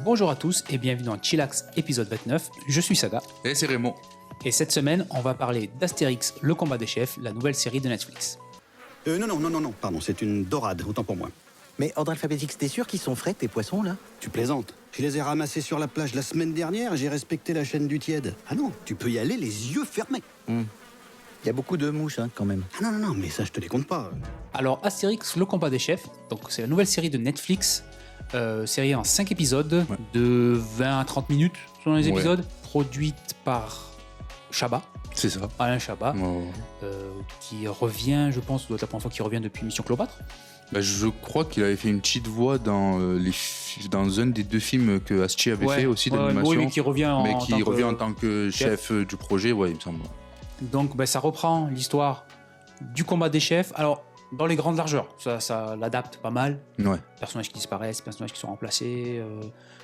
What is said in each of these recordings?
Bonjour à tous et bienvenue dans Chillax épisode 29, je suis Saga. Et c'est Raymond. Et cette semaine, on va parler d'Astérix, le combat des chefs, la nouvelle série de Netflix. Non, pardon, c'est une dorade, autant pour moi. Mais ordre alphabétique, t'es sûr qu'ils sont frais, tes poissons, là? Tu plaisantes. Je les ai ramassés sur la plage la semaine dernière, j'ai respecté la chaîne du tiède. Ah non, tu peux y aller les yeux fermés. Il y a beaucoup de mouches, hein, quand même. Ah non, mais ça je te les compte pas. Alors Astérix, le combat des chefs, donc c'est la nouvelle série de Netflix, série en 5 épisodes, de 20 à 30 minutes selon les épisodes, produite par Chabat. C'est ça. Alain Chabat, Oh. qui revient, je pense, doit être la première fois qu'il revient depuis Mission Cléopâtre. Bah, je crois qu'il avait fait une petite voix dans, dans un des deux films que Astier avait fait aussi d'animation. Oui, mais qui revient en tant que chef du projet, ouais, il me semble. Donc ça reprend l'histoire du combat des chefs. Alors, dans les grandes largeurs, ça l'adapte pas mal. Ouais. Personnages qui disparaissent, personnages qui sont remplacés,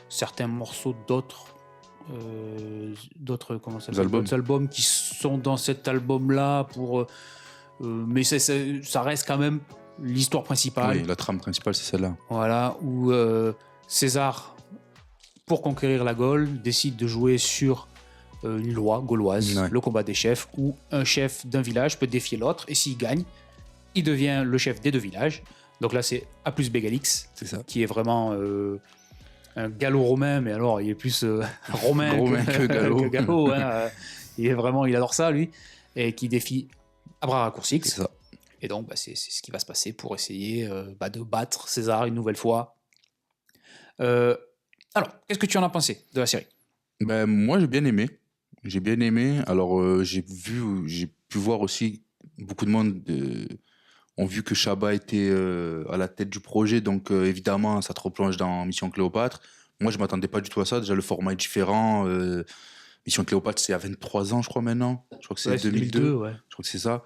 certains morceaux d'autres comment ça s'appelle, d'autres albums qui sont dans cet album-là mais ça reste quand même l'histoire principale. Oui, la trame principale, c'est celle-là. Voilà, où César, pour conquérir la Gaule, décide de jouer sur une loi gauloise, le combat des chefs, où un chef d'un village peut défier l'autre, et s'il gagne, il devient le chef des deux villages. Donc là, c'est A plus Bégalix, C'est ça. qui est vraiment un gallo-romain, mais alors il est plus romain que gallo. que gallo, hein. Il adore ça, lui, et qui défie Abra Raccourcix. C'est ça. Et donc, c'est ce qui va se passer pour essayer de battre César une nouvelle fois. Alors, qu'est-ce que tu en as pensé de la série ? Ben, moi, j'ai bien aimé. Alors, j'ai pu voir aussi beaucoup de monde ont vu que Chabat était à la tête du projet, donc évidemment, ça te replonge dans Mission Cléopâtre. Moi, je m'attendais pas du tout à ça. Déjà, le format est différent. Mission Cléopâtre, c'est à 23 ans, je crois, maintenant. Je crois que c'est 2002. Ouais. Je crois que c'est ça.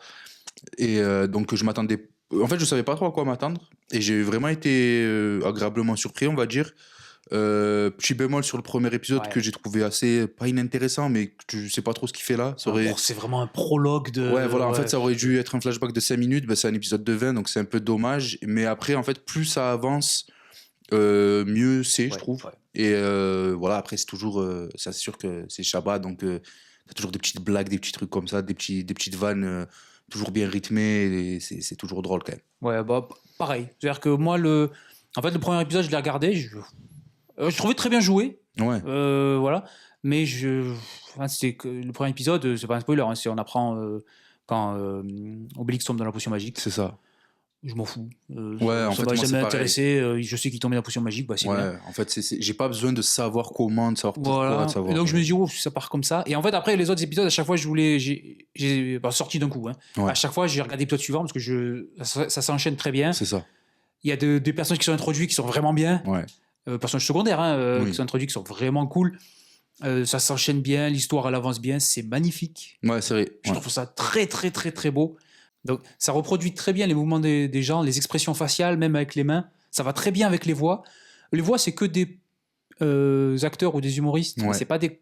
Et donc, je m'attendais... En fait, je savais pas trop à quoi m'attendre. Et j'ai vraiment été agréablement surpris, on va dire. Petit bémol sur le premier épisode que j'ai trouvé assez, pas inintéressant, mais que je sais pas trop ce qu'il fait là. C'est vraiment un prologue de... Ouais, voilà, en fait, ça aurait dû être un flashback de 5 minutes. Ben, c'est un épisode de 20, donc c'est un peu dommage. Mais après, en fait, plus ça avance, mieux c'est, je trouve. Ouais. Et voilà, après, c'est toujours... c'est sûr que c'est Chabat, donc t'as toujours des petites blagues, des petits trucs comme ça, des petites vannes toujours bien rythmées. Et c'est toujours drôle, quand même. Ouais, bah, pareil. C'est-à-dire que moi, le premier épisode, je l'ai regardé, je trouvais très bien joué. Ouais. Voilà. Mais c'est que le premier épisode, c'est pas un spoiler, hein, on apprend quand Obélix tombe dans la potion magique. C'est ça. Je m'en fous. Ouais, en ça fait, m'a moi, jamais c'est intéressé. Je sais qu'il tombait dans la potion magique, bah c'est Ouais, bien. en fait, j'ai pas besoin de savoir comment, de savoir pourquoi, Voilà. de savoir... Et donc je me dis, oh, ça part comme ça. Et en fait, après, les autres épisodes, à chaque fois, j'ai sorti d'un coup. Hein. Ouais. À chaque fois, j'ai regardé l'épisode suivant parce que ça s'enchaîne très bien. C'est ça. Il y a des personnages qui sont introduits qui sont vraiment bien. Ouais. Personnages secondaires hein, Oui. qui sont introduits qui sont vraiment cool. Ça s'enchaîne bien, l'histoire elle avance bien, c'est magnifique. Ouais, c'est vrai. Je trouve ça très très très très beau. Donc ça reproduit très bien les mouvements des gens, les expressions faciales, même avec les mains. Ça va très bien avec les voix. Les voix, c'est que des acteurs ou des humoristes. Ouais. C'est pas des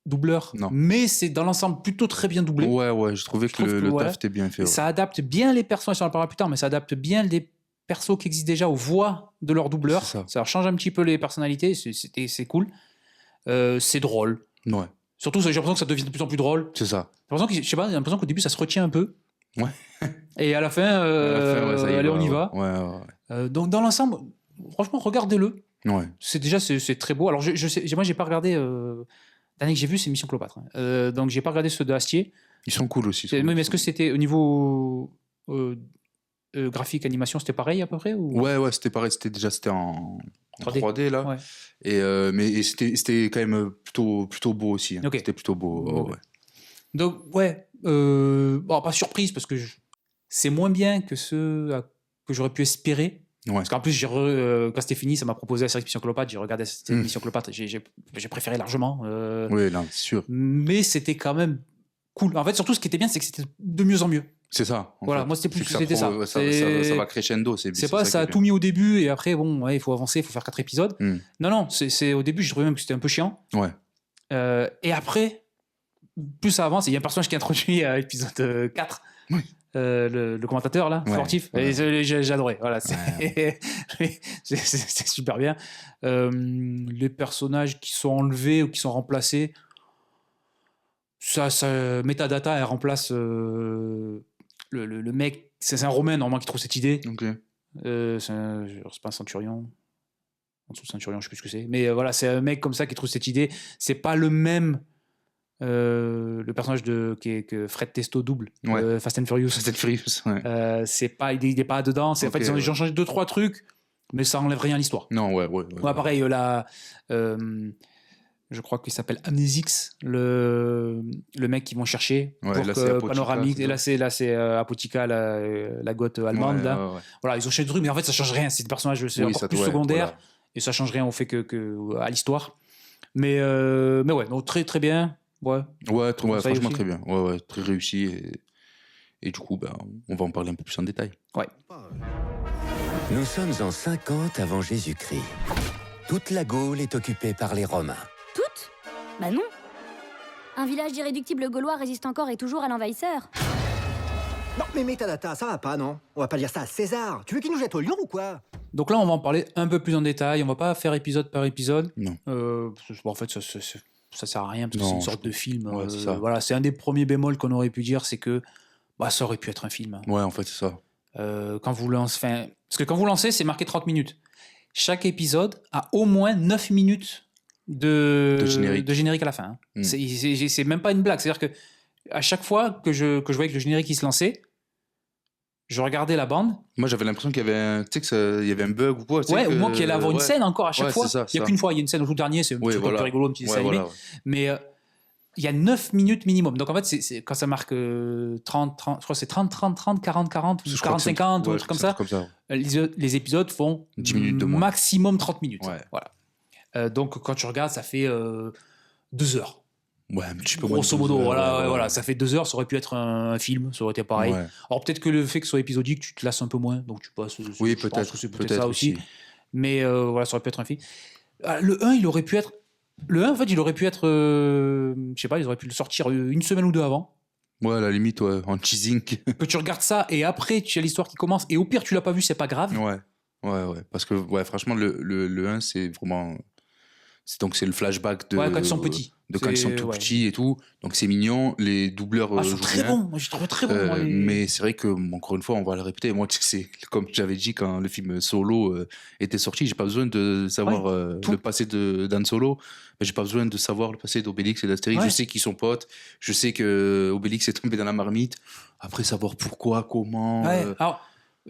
doubleurs. Non. Mais c'est dans l'ensemble plutôt très bien doublé. Ouais, je trouvais que le voilà. taf était bien fait. Ouais. Ça adapte bien les personnages, on en parlera plus tard, mais ça adapte bien les persos qui existent déjà aux voix de leurs doubleurs. Ça change un petit peu les personnalités, c'est cool. C'est drôle. Ouais. Surtout, j'ai l'impression que ça devient de plus en plus drôle. C'est ça. J'ai l'impression qu'au début, ça se retient un peu. Ouais. Et à la fin, allez, on y va. Ouais. Donc, dans l'ensemble, franchement, regardez-le. Ouais. C'est très beau. Alors, moi, j'ai pas regardé... L'année que j'ai vu, c'est Mission Cléopâtre. Donc, j'ai pas regardé ceux de Astier. Ils sont cool aussi. Mais est-ce que c'était au niveau graphique, animation, c'était pareil à peu près ou... Ouais, c'était pareil. C'était en 3D là. Ouais. Mais c'était quand même plutôt beau aussi. Hein. Okay. C'était plutôt beau. Ouais. Donc, ouais. Bon, pas surprise parce que c'est moins bien que ce que j'aurais pu espérer. Ouais. Parce qu'en plus, quand c'était fini, ça m'a proposé la série Mission Cléopâtre. J'ai regardé cette Mission Cléopâtre. J'ai préféré largement. Oui, non, c'est sûr. Mais c'était quand même cool. En fait, surtout, ce qui était bien, c'est que c'était de mieux en mieux. C'est ça. Voilà, moi, c'était plus c'était ça. Ça va crescendo. C'est pas ça a tout mis au début et après, bon, ouais, il faut avancer, il faut faire 4 épisodes. Non, c'est au début, j'ai trouvé même que c'était un peu chiant. Ouais. Et après, plus ça avance, il y a un personnage qui est introduit à l'épisode 4. Oui. le commentateur là, sportif. Ouais. Et j'adorais. Voilà, c'est super bien. Les personnages qui sont enlevés ou qui sont remplacés, ça Metadata, elle remplace le mec. C'est un Romain normalement qui trouve cette idée. Okay. C'est pas un centurion. En dessous de centurion, je sais plus ce que c'est. Mais voilà, c'est un mec comme ça qui trouve cette idée. C'est pas le même. Le personnage que Fred Testo double, Fast and Furious. Fast and Furious, ouais. C'est pas, il est pas dedans. En fait, ils ont changé 2-3 trucs, mais ça enlève rien à l'histoire. Non, ouais. Pareil, là, je crois qu'il s'appelle Amnesix, le mec qu'ils vont chercher pour là, que Panoramique. Et là, c'est Apotica, la goth allemande. Là. Ouais. Voilà, ils ont changé de trucs, mais en fait, ça change rien. C'est des personnages, c'est encore plus secondaire, et ça change rien au fait que à l'histoire. Mais ouais, donc très très bien. Ouais, franchement très bien. Ouais, très réussi. Et du coup, on va en parler un peu plus en détail. Ouais. Nous sommes en 50 avant Jésus-Christ. Toute la Gaule est occupée par les Romains. Toute ? Bah non. Un village d'irréductibles gaulois résiste encore et toujours à l'envahisseur. Non, mais Metadata, ça va pas, non? On va pas dire ça à César. Tu veux qu'il nous jette au lion ou quoi? Donc là, on va en parler un peu plus en détail. On va pas faire épisode par épisode. Non. En fait, ça sert à rien parce que c'est une sorte de film. C'est ça. Voilà, c'est un des premiers bémols qu'on aurait pu dire, c'est que ça aurait pu être un film. Ouais, en fait, c'est ça. Quand vous lancez, parce que quand vous lancez, c'est marqué 30 minutes. Chaque épisode a au moins 9 minutes de générique à la fin. Hein. C'est même pas une blague. C'est-à-dire que à chaque fois que je voyais que le générique se lançait, je regardais la bande. Moi, j'avais l'impression qu'il y avait il y avait un bug ou quoi. Ouais, ou moi qu'il allait avoir une scène encore à chaque fois. Ça, il n'y a qu'une fois, il y a une scène au tout dernier, c'est un truc un peu rigolo, un petit dessin animé. Mais il y a 9 minutes minimum. Donc en fait, c'est quand ça marque 30, je crois que c'est 30, 40, 40 ou 40, 50 ou un truc comme ça. Les épisodes font 10 minutes de moins. Maximum 30 minutes. Ouais. Voilà. Donc quand tu regardes, ça fait 2 heures. Ouais, un petit peu grosso modo, voilà, ça fait 2 heures, ça aurait pu être un film, ça aurait été pareil. Ouais. Alors peut-être que le fait que ce soit épisodique, tu te lasses un peu moins, donc tu passes. Oui, peut-être. C'est peut-être ça aussi. Mais voilà, ça aurait pu être un film. Le 1, il aurait pu être. Le 1, en fait, il aurait pu être. Je sais pas, ils auraient pu le sortir une semaine ou deux avant. Ouais, à la limite, en teasing. Que tu regardes ça et après, tu as l'histoire qui commence, et au pire, tu l'as pas vu, c'est pas grave. Ouais. Parce que, franchement, le 1, c'est vraiment. Donc, c'est le flashback de. Ouais, quand ils sont petits. De quand ils sont tout petits et tout. Donc, c'est mignon. Les doubleurs. Ils sont très bons. Moi, j'ai trouvé très bons. Mais c'est vrai que, encore une fois, on va le répéter. Moi, c'est comme j'avais dit quand le film Solo était sorti, j'ai pas besoin de savoir le passé d'Han Solo. Mais j'ai pas besoin de savoir le passé d'Obélix et d'Astérix. Je sais qu'ils sont potes. Je sais que Obélix est tombé dans la marmite. Après, savoir pourquoi, comment.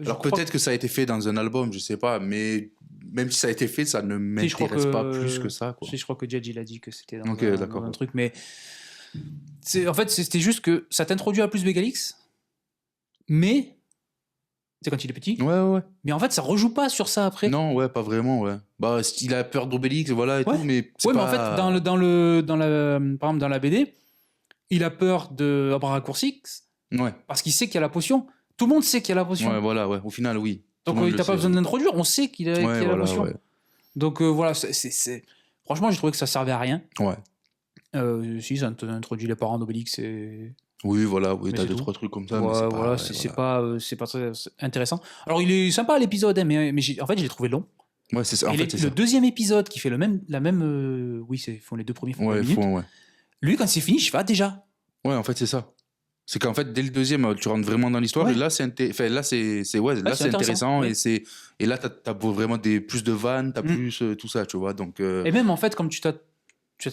Alors peut-être que ça a été fait dans un album, je sais pas, mais même si ça a été fait, ça ne m'intéresse pas plus que ça. Quoi. Je crois que Jadji l'a dit que c'était dans, dans un truc, mais en fait, c'était juste que ça t'introduit à plus Begalix, mais c'est quand il est petit. Ouais. Mais en fait, ça rejoue pas sur ça après. Non, pas vraiment, ouais. Bah, il a peur d'Obélix, voilà, et tout, mais c'est pas... mais en fait, par exemple, dans la BD, il a peur de Abracourcix, parce qu'il sait qu'il y a la potion. Tout le monde sait qu'il y a la potion. Ouais, voilà, au final, oui. Donc, il t'a pas besoin d'introduire, on sait qu'il y a la potion. Ouais. Donc, voilà, franchement, j'ai trouvé que ça servait à rien. Ouais. Si, ça introduit les parents d'Obélix et... Oui, t'as 2-3 trucs comme ça. Mais c'est pas très intéressant. Alors, il est sympa l'épisode, hein, mais en fait, je l'ai trouvé long. Ouais, c'est ça. Le deuxième épisode qui fait la même. Font les deux premiers. Lui, quand c'est fini, je fais déjà. Ouais, en fait, c'est ça. C'est qu'en fait, dès le deuxième, tu rentres vraiment dans l'histoire. Et là, c'est intéressant. Et là, t'as vraiment plus de vannes, t'as plus tout ça, tu vois. Donc, Et même, en fait, comme tu t'attends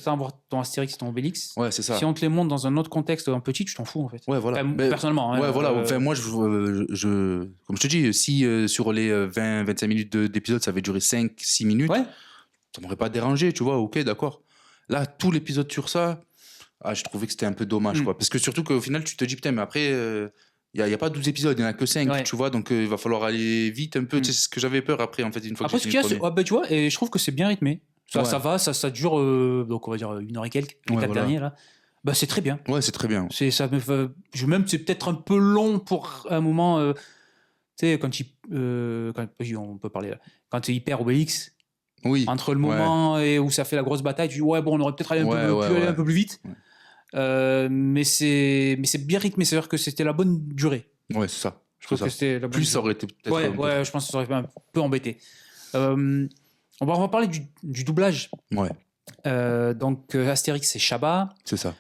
à voir ton Astérix et ton Obélix, c'est ça. si on te les montre dans un autre contexte, un petit, tu t'en fous, en fait. Ouais, voilà. Personnellement. Ouais, voilà. Enfin, moi, comme je te dis, si sur les 20-25 minutes d'épisode, ça avait duré 5-6 minutes, ça m'aurait pas dérangé, tu vois. Ok, d'accord. Là, tout l'épisode sur ça... je trouvais que c'était un peu dommage, quoi. Parce que surtout qu'au final, tu te dis, putain, mais après, il n'y a pas 12 épisodes, il n'y en a que 5, tu vois, donc il va falloir aller vite un peu. C'est ce que j'avais peur après, en fait, une fois que j'ai fini le premier. Tu vois, et je trouve que c'est bien rythmé. Ça va, ça dure, donc on va dire 1 heure et quelques, les 4 derniers, là. Bah, c'est très bien. Ouais, c'est très bien. C'est peut-être un peu long pour un moment, tu sais, quand on peut parler là, quand il perd Obélix. Oui. Entre le moment où ça fait la grosse bataille, tu dis, on aurait peut-être allé un peu plus vite. Mais c'est bien rythmé, c'est-à-dire que c'était la bonne durée. Ouais, c'est ça. Je Je trouve trouve que ça. c'était la bonne Plus ça idée. aurait été peut-être. Ouais, un peu- ouais, je pense que ça aurait fait un peu embêté. On va parler du doublage. Ouais, Donc, Astérix, c'est Chabat. c'est ça.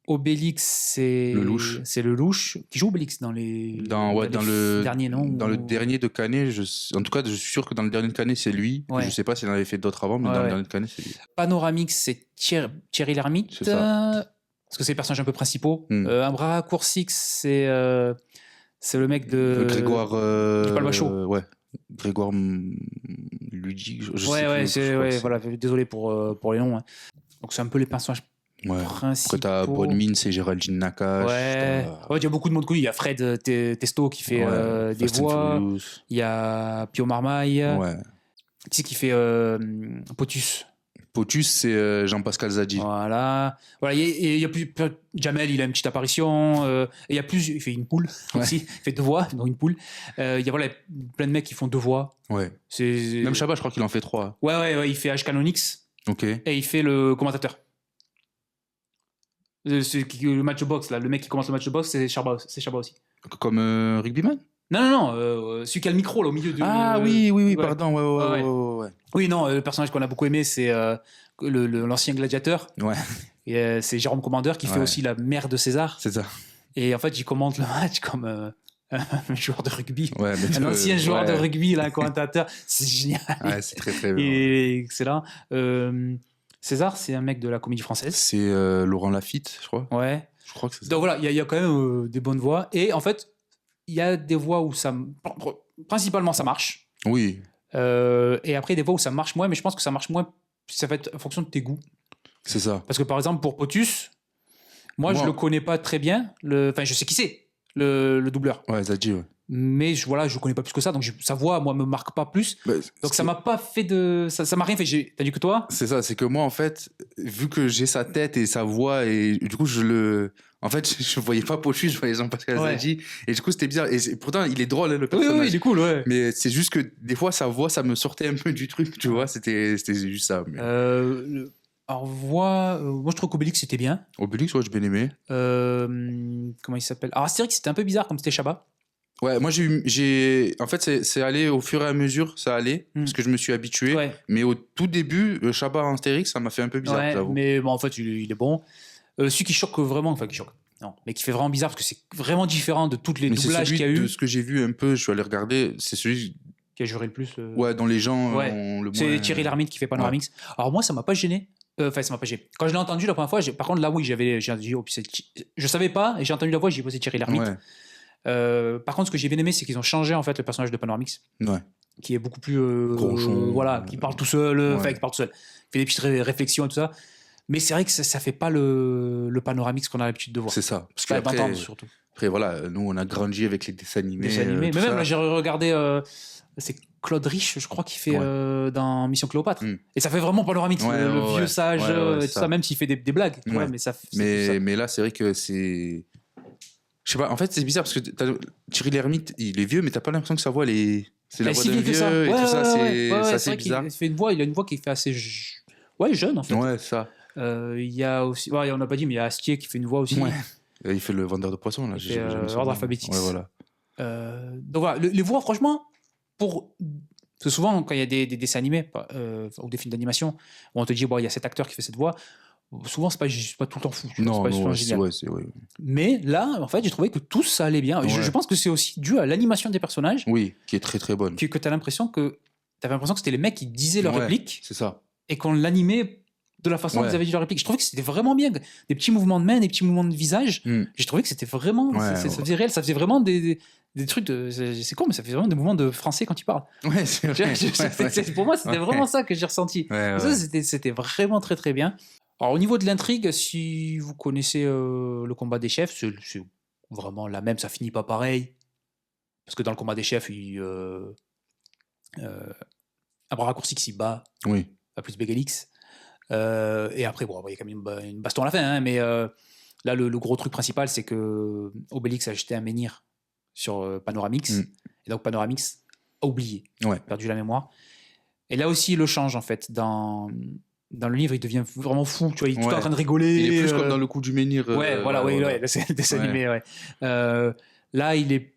Obélix, c'est Lelouch. C'est Lelouch. Qui joue Obélix dans les Dans le derniers, non? Dans le dernier de Canet, en tout cas, je suis sûr que dans le dernier de Canet, c'est lui. Ouais. Je sais pas s'il en avait fait d'autres avant, mais Ouais, dans le ouais. dernier de Canet, c'est lui. Panoramix, c'est Thierry Lhermitte. C'est ça. Parce que c'est les personnages un peu principaux. Hmm. Un bras raccourci, c'est le mec de. Grégoire. du Palmachot. Ouais. Grégoire Ludic. Je sais Ouais, plus, je crois que c'est- voilà. Désolé pour les noms. Hein. Donc, c'est un peu les personnages Ouais. principaux. Après, t'as Bonne Mine, c'est Géraldine Nakache. Ouais. Ouais, il y a beaucoup de monde connu. Il y a Fred Testo qui fait des Fast and voix. Furious. Il y a Pio Marmaille. Ouais. Qui c'est qui fait Potus? Potus, c'est Jean-Pascal Zadi. Voilà. Voilà, il y a plus. Jamel, il a une petite apparition. Et il y a plus. Il fait une poule aussi. Il fait 2 voix, dont une poule. Il y a voilà, plein de mecs qui font 2 voix. Ouais. C'est... Même Chabat, je crois qu'il en fait 3. Ouais, il fait H. Canonix Ok. et il fait le commentateur. Le match de boxe, là, le mec qui commence le match de boxe, c'est Chabat aussi. Comme Rugbyman. Non, celui qui a le micro là au milieu du. Ah oui, ouais. pardon. Ouais. Oui, non, le personnage qu'on a beaucoup aimé, c'est l'ancien gladiateur. Ouais, Et, c'est Jérôme Commandeur qui fait Ouais. aussi la mère de César. c'est ça. Et en fait, il commente le match comme un joueur de rugby. Ouais, mais Un ancien joueur de ouais. rugby, là, un commentateur. C'est génial. Ouais, c'est très très bien. Et excellent. César, c'est un mec de la Comédie Française. C'est Laurent Lafitte, je crois. Ouais. Je crois que c'est ça. Donc voilà, il y a quand même des bonnes voix. Et en fait, il y a des voix où principalement ça marche. Oui, Et après, des voix où ça marche moins, mais je pense que ça marche moins. Ça va être en fonction de tes goûts. c'est ça. Parce que par exemple, pour Potus, moi, je Moi- le connais pas très bien. Enfin, je sais qui c'est, le doubleur. Ouais, Zadi, ouais. Mais je connais pas plus que ça. Donc sa voix, moi, me marque pas plus. Bah, Donc ça m'a pas fait de. Ça m'a rien fait. T'as dit que toi? C'est ça, c'est que moi, en fait, vu que j'ai sa tête et sa voix, et du coup, en fait, je voyais pas Pochus, je voyais Jean-Pascal Ouais. Zadi, et du coup, c'était bizarre. Pourtant, il est drôle, hein, le Oui, personnage. il est cool, ouais. Mais c'est juste que des fois, sa voix, ça me sortait un peu du truc, tu vois, c'était juste ça. Mais... Alors, voix. Moi, je trouve qu'Obélix, c'était bien. Obélix, ouais, j'ai bien aimé. Comment il s'appelle? Alors, Astérix, c'était un peu bizarre comme c'était Chabat. Ouais, moi, en fait, c'est allé au fur et à mesure, ça allait, parce que je me suis habitué. Ouais. Mais au tout début, Chabat en Astérix, ça m'a fait un peu bizarre, Ouais, j'avoue. mais bon, en fait, il est bon. Celui qui choque vraiment, enfin, qui choque. Non, mais qui fait vraiment bizarre parce que c'est vraiment différent de tous les Mais c'est doublages celui qu'il y a de eu. ce que j'ai vu un peu, je suis allé regarder, c'est celui Qui a juré le plus. ouais, dont les gens Ouais. ont le moins... C'est Thierry Lhermitte qui fait Panoramix. Alors moi, ça m'a pas gêné. Enfin, ça m'a pas gêné. Quand je l'ai entendu la première fois, par contre, là, oui, j'ai dit, oh, puis je savais pas, et j'ai entendu la voix, j'ai dit, oh, c'est Thierry Lhermitte. Ouais, Par contre, ce que j'ai bien aimé, c'est qu'ils ont changé en fait le personnage de Panoramix, ouais. qui est beaucoup plus Gronchon, voilà, qui parle tout seul, enfin, qui parle tout seul, fait des petites réflexions et tout ça. Mais c'est vrai que ça fait pas le Panoramix qu'on a l'habitude de voir. C'est ça. Parce que Enfin, après, d'entendre surtout. après, voilà, nous, on a grandi avec les dessins animés. Des animés. tout Mais même ça. là, j'ai regardé. C'est Claude Rich, je crois, qui fait dans Mission Cléopâtre. Mm. Et ça fait vraiment Panoramix, Ouais, le ouais, vieux ouais. sage, Ouais, et tout ça, même s'il fait des blagues. tu vois, Ouais. mais ça, Mais là, c'est vrai que c'est... Je sais pas, en fait, c'est bizarre parce que Thierry Lhermitte, il est vieux, mais t'as pas l'impression que sa voix, c'est la voix d'un vieux et tout ça, c'est assez bizarre. Il a une voix qui fait assez jeune, en fait. Ouais, ça. Il y a aussi, on n'a pas dit, mais il y a Astier qui fait une voix aussi. Ouais. Il fait le vendeur de poissons, là. Il j'ai fait, jamais son ordre nom. alphabétique. Ouais, voilà. Donc voilà, les voix, franchement, parce que souvent, quand il y a des dessins animés ou des films d'animation, où on te dit, bon, il y a cet acteur qui fait cette voix, souvent, c'est pas tout le temps fou. Tu vois, Non, c'est pas souvent non, génial. ouais. Mais là, en fait, j'ai trouvé que tout ça allait bien. Je Ouais. pense que c'est aussi dû à l'animation des personnages, Oui, qui est très très bonne. que tu as l'impression que c'était les mecs qui disaient leurs Ouais. répliques C'est ça. et qu'on l'animait de la façon dont Ouais. ils avaient dit leur réplique. Je trouvais que c'était vraiment bien. Des petits mouvements de main, des petits mouvements de visage. Mm. J'ai trouvé que c'était vraiment. Ouais, ça faisait réel. Ça faisait vraiment des trucs de. C'est con, mais ça fait vraiment des mouvements de français quand ils parlent. Ouais, c'est vrai. Pour moi, c'était Ouais. vraiment ça que j'ai ressenti. Ouais, Ça, ouais. c'était vraiment très très bien. Alors, au niveau de l'intrigue, si vous connaissez le combat des chefs, c'est vraiment la même. Ça finit pas pareil. Parce que dans le combat des chefs, à bras raccourcis qui s'y bat, Oui. pas plus Bégalix. Et après, bon, il y a quand même une baston à la fin, hein, mais là, le gros truc principal, c'est que Obélix a jeté un menhir sur Panoramix, Mm. et donc Panoramix a oublié, Ouais. perdu la mémoire. Et là aussi, il le change, en fait. Dans le livre, il devient vraiment fou, tu vois, il est tout le temps en train de rigoler. Il est plus comme dans le coup du menhir. Ouais, voilà, le dessin Ouais. animé, ouais. Là, il est.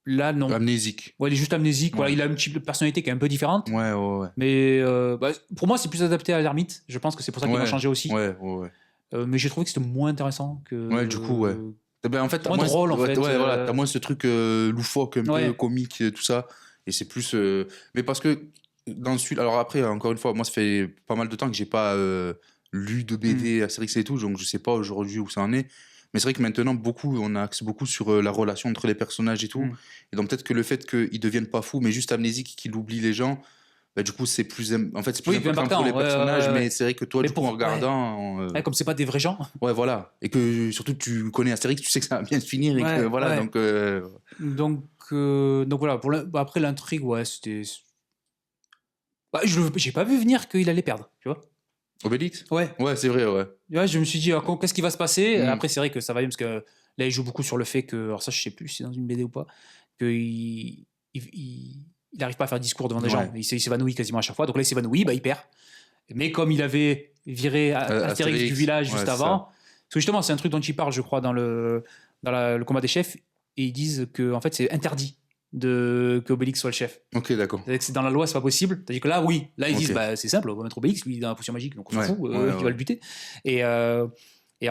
Là, non. Amnésique. Ouais, il est juste amnésique. Ouais. Voilà, il a une type de personnalité qui est un peu différente. Ouais. Mais pour moi, c'est plus adapté à l'ermite. Je pense que c'est pour ça qu'il a changé aussi. Ouais. Mais j'ai trouvé que c'était moins intéressant que. Ouais, du coup, ouais. Ben, en fait, t'as moins drôle, en fait. Ouais, voilà, t'as moins ce truc loufoque, un peu comique, tout ça. Et c'est plus. Mais parce que dans celui. Alors après, encore une fois, moi, ça fait pas mal de temps que j'ai pas lu de BD, Astérix et tout, donc je sais pas aujourd'hui où ça en est. Mais c'est vrai que maintenant, on axe beaucoup sur la relation entre les personnages et tout. Et donc peut-être que le fait qu'ils deviennent pas fous, mais juste amnésiques, qu'ils oublient les gens, bah, du coup, c'est plus, en fait, c'est plus important pour les personnages. Mais c'est vrai que toi, en regardant. Comme c'est pas des vrais gens. Ouais, voilà. Et que surtout, tu connais Astérix, tu sais que ça va bien se finir. Et que, voilà, donc voilà. Après, l'intrigue, ouais, c'était. J'ai pas vu venir qu'il allait perdre, tu vois. Obélix ? Ouais, c'est vrai, ouais. Ouais, je me suis dit, qu'est-ce qui va se passer ? Après, c'est vrai que ça va bien parce que là, il joue beaucoup sur le fait que, alors ça, je sais plus si c'est dans une BD ou pas, qu'il n'arrive pas à faire discours devant des gens. Il s'évanouit quasiment à chaque fois. Donc là, il s'évanouit, il perd. Mais comme il avait viré Astérix du village juste avant, parce que justement, c'est un truc dont il parle, je crois, dans le combat des chefs, et ils disent que en fait, c'est interdit qu'Obélix soit le chef. Ok, d'accord. C'est dans la loi, c'est pas possible. C'est-à-dire que là, oui, là ils disent, c'est simple, on va mettre Obélix, lui il a la potion magique, donc on s'en fout, tu vas le buter. Et en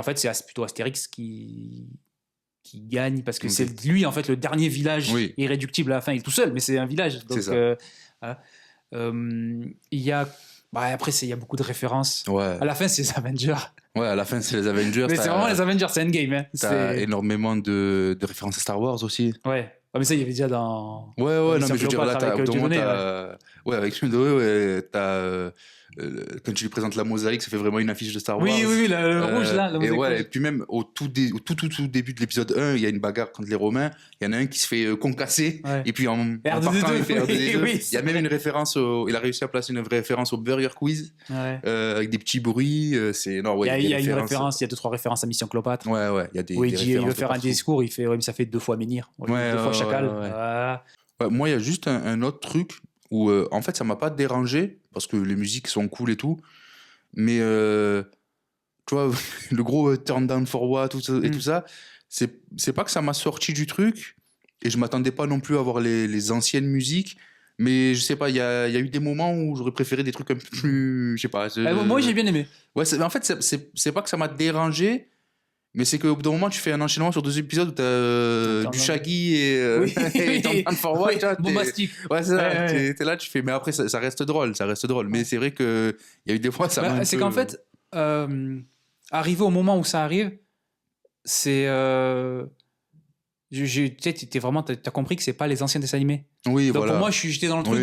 fait, c'est plutôt Astérix qui gagne parce que c'est lui en fait le dernier village irréductible à la fin. Il est tout seul, mais c'est un village. Donc voilà. Il y a après il y a beaucoup de références. À la fin, c'est les Avengers. Ouais, à la fin, c'est les Avengers. Mais c'est vraiment les Avengers, c'est Endgame. Hein. T'as énormément de références à Star Wars aussi. Ouais. Mais ça, il y avait déjà dans. Ouais, non, mais je veux dire, là, avec Dieudonné, quand tu lui présentes la mosaïque, ça fait vraiment une affiche de Star Wars. Oui, le rouge, là. Et puis même, au tout début de l'épisode 1, il y a une bagarre contre les Romains. Il y en a un qui se fait concasser. Et puis, en partant, il fait R2D2. Il y a même une référence il a réussi à placer une vraie référence au Burger Quiz. Avec des petits bruits. Il y a une référence. Il y a 2-3 références à Mission Cléopâtre. Ouais. Il y a des. Il veut faire un discours, il fait, mais ça fait 2 fois Menhir. 2 fois Chacal. Moi, il y a juste un autre truc où, en fait, ça m'a pas dérangé parce que les musiques sont cool et tout. Mais, tu vois, le gros turn down for what et tout ça, c'est pas que ça m'a sorti du truc et je m'attendais pas non plus à voir les anciennes musiques. Mais je sais pas, il y a eu des moments où j'aurais préféré des trucs un peu plus. Je sais pas. Moi, j'ai bien aimé. Ouais, en fait, c'est pas que ça m'a dérangé. Mais c'est qu'au bout d'un moment, tu fais un enchaînement sur 2 épisodes où t'as du Shaggy et Turn Forward. Bombastique. Ouais, c'est ça. T'es là, tu fais. Mais après, ça reste drôle. Mais c'est vrai qu'il y a eu des fois, ça m'a c'est qu'en fait, arrivé au moment où ça arrive, c'est. T'as compris que c'est pas les anciens dessins animés. Oui, donc voilà. pour moi, j'étais dans le truc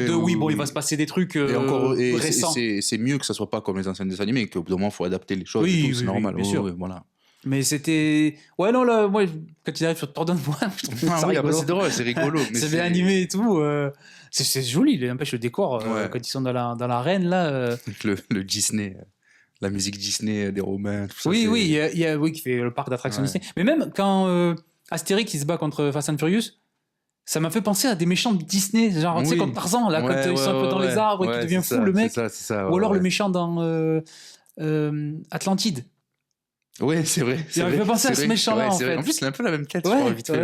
il va se passer des trucs récents. C'est mieux que ça soit pas comme les anciens dessins animés, qu'au bout d'un moment, il faut adapter les choses. C'est normal. Bien sûr. Voilà. Mais c'était. Ouais, non, là, moi, quand il arrive sur Tordon, je trouve ça rigolo. C'est drôle, c'est rigolo. C'est bien animé et tout. C'est joli, il empêche le décor. Quand ils sont dans l'arène, là. Le Disney, la musique Disney des Romains, tout ça. Oui, il y a qui fait le parc d'attractions Disney. Mais même quand Astérix il se bat contre Fast and Furious, ça m'a fait penser à des méchants de Disney, genre, tu sais, comme Tarzan, là, quand ils sont un peu dans les arbres et qu'il devient fou, le mec. C'est ça, ou alors le méchant dans Atlantide. Oui, c'est vrai. Il m'a fait penser à ce méchant-là, en fait. En plus, il a un peu la même tête. Vite fait.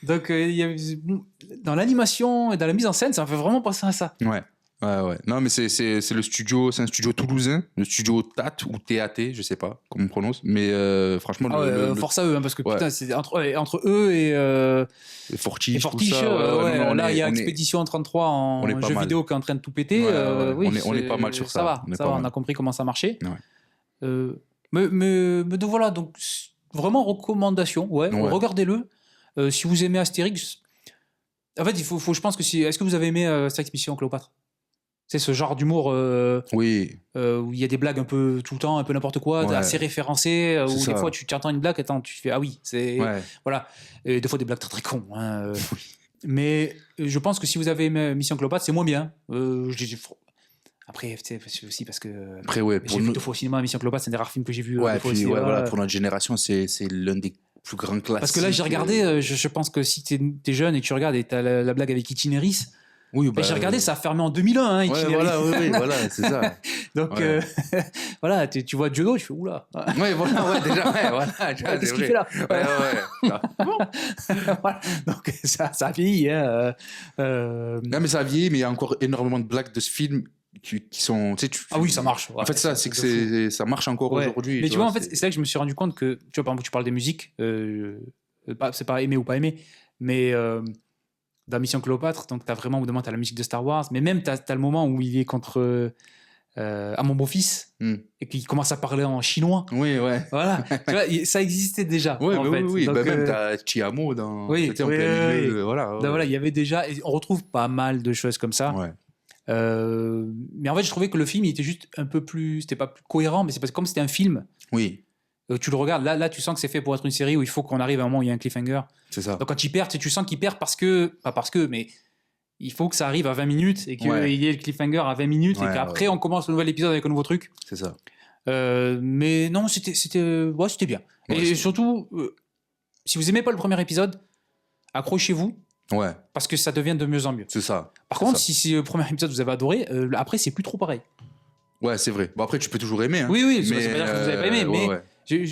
Donc, dans l'animation et dans la mise en scène, ça m'a fait vraiment penser à ça. Ouais. Non, mais c'est le studio, c'est un studio toulousain, le studio TAT ou TAT, je sais pas comment on prononce, mais franchement. Force à eux, hein, parce que putain, c'est entre eux et Fortiche. Là, il y a Expédition 33 en jeu vidéo qui est en train de tout péter. On est pas mal sur ça. On a compris comment ça marchait. Mais donc voilà, donc vraiment recommandation, regardez-le. Si vous aimez Astérix, en fait, je pense que est-ce que vous avez aimé Astérix Mission Cléopâtre ? C'est ce genre d'humour où il y a des blagues un peu tout le temps, un peu n'importe quoi, assez référencées, où des fois tu entends une blague, tu fais ah oui, c'est voilà. Et des fois des blagues très très cons. Hein, mais je pense que si vous avez aimé Mission Cléopâtre, c'est moins bien. Après, c'est aussi parce que j'ai vu 2 fois au cinéma Mission Cléopâtre, c'est un des rares films que j'ai vu. Pour notre génération, c'est l'un des plus grands classiques. Parce que là, j'ai regardé, je pense que si t'es jeune et que tu regardes et t'as la blague avec Itinéris, Oui, J'ai regardé, ça a fermé en 2001, hein, Ouais, Itinéraire. voilà, voilà, c'est ça. Donc, Ouais. voilà, tu vois Diodo, tu fais oula. Ouais, voilà, ouais, déjà, ouais, voilà. tu vois, Qu'est-ce c'est qu'il vrai. fait là? Ouais. Voilà. Donc, ça a vieilli. Hein, Non, mais ça a vieilli, mais il y a encore énormément de blagues de ce film qui sont. Tu sais, Ah oui, ça marche. En fait, c'est que ça marche encore Ouais. aujourd'hui. Mais tu vois, en fait, c'est là que je me suis rendu compte que, tu vois, par exemple, tu parles des musiques, c'est pas aimer ou pas aimer, mais dans Mission Cléopâtre, donc t'as vraiment, au bout d'un moment, t'as la musique de Star Wars, mais même t'as le moment où il est contre à mon beau-fils et qu'il commence à parler en chinois. Oui, ouais. Voilà, tu vois, ça existait déjà. Ouais, en bah fait. oui. Donc, Bah, même t'as Chiamo dans. oui, tu sais, en oui, plein oui, milieu, oui. voilà. Donc, voilà, il y avait déjà, et on retrouve pas mal de choses comme ça. Ouais. Mais en fait, je trouvais que le film il était juste un peu plus, c'était pas plus cohérent, mais c'est parce que comme c'était un film, Oui, tu le regardes, là, tu sens que c'est fait pour être une série où il faut qu'on arrive à un moment où il y a un cliffhanger. c'est ça. Donc quand il perd, tu sens qu'il perd parce que, pas parce que, mais il faut que ça arrive à 20 minutes et qu'il Ouais. y ait le cliffhanger à 20 minutes Ouais, et qu'après ouais. on commence le nouvel épisode avec un nouveau truc. C'est ça. Mais non, c'était bien. Ouais, Et c'est- surtout, si vous aimez pas le premier épisode, accrochez-vous Ouais, parce que ça devient de mieux en mieux. c'est ça. Par C'est contre, ça. si le premier épisode vous avez adoré, après c'est plus trop pareil. Ouais, c'est vrai. Bon, après, tu peux toujours aimer. Hein. Oui, c'est pas dire que vous avez pas aimé, mais ouais.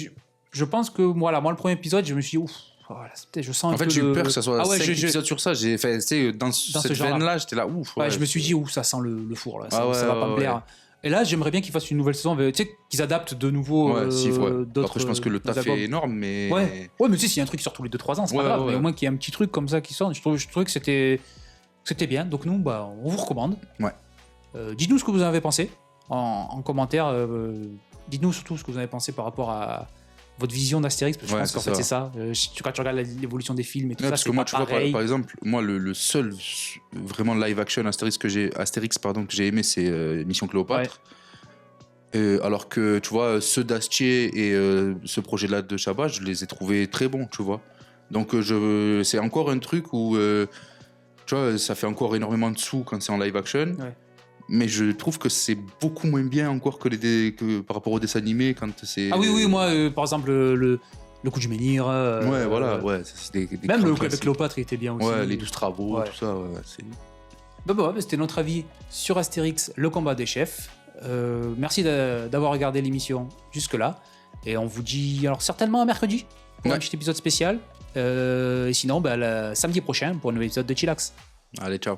je pense que moi le premier épisode, je me suis dit, ouf, voilà, je sens un En peu fait, j'ai eu peur que ça soit Ah ouais, 5 épisodes sur ça. J'ai fait, tu sais, dans ce cette genre-là. veine-là, j'étais là, ouf. Ouais, je me suis dit, ouf, ça sent le four, là. Ça, Ah ouais, ça va pas me ouais, plaire. ouais. Et là, j'aimerais bien qu'ils fassent une nouvelle saison, tu sais, qu'ils adaptent de nouveau Ouais, si, ouais. d'autres. Après, je pense que le taf albums. est énorme, mais. Ouais, mais tu sais, s'il y a un truc qui sort tous les 2-3 ans, c'est Ouais, pas grave, ouais, mais au ouais. moins qu'il y ait un petit truc comme ça qui sort. Je trouvais que c'était bien. Donc, nous, bah, on vous recommande. Ouais. Dites-nous ce que vous en avez pensé en commentaire. Dites-nous surtout ce que vous en avez pensé par rapport à votre vision d'Astérix, parce que je Ouais, pense qu'en c'est fait, ça. c'est ça. Quand tu regardes l'évolution des films et tout Ouais, ça, parce c'est que moi, pas tu vois, pareil. par exemple, moi, le seul vraiment live action Astérix que j'ai aimé, c'est Mission Cléopâtre. Alors que, tu vois, ceux d'Astier et ce projet-là de Chabat, je les ai trouvés très bons, tu vois. Donc, c'est encore un truc où, tu vois, ça fait encore énormément de sous quand c'est en live action. Ouais. Mais je trouve que c'est beaucoup moins bien encore que par rapport aux dessins animés quand c'est. Ah oui, moi, par exemple, le coup du menhir. Ouais, voilà, ouais. C'est des Même grands le classiques. Cléopâtre était bien aussi. Ouais, les 12 travaux, Ouais. tout ça, ouais, c'est. Bah, c'était notre avis sur Astérix, le combat des chefs. Merci d'avoir regardé l'émission jusque-là. Et on vous dit alors certainement à mercredi pour un Ouais. petit épisode spécial. Et sinon, samedi prochain pour un nouvel épisode de Chillax. Allez, ciao.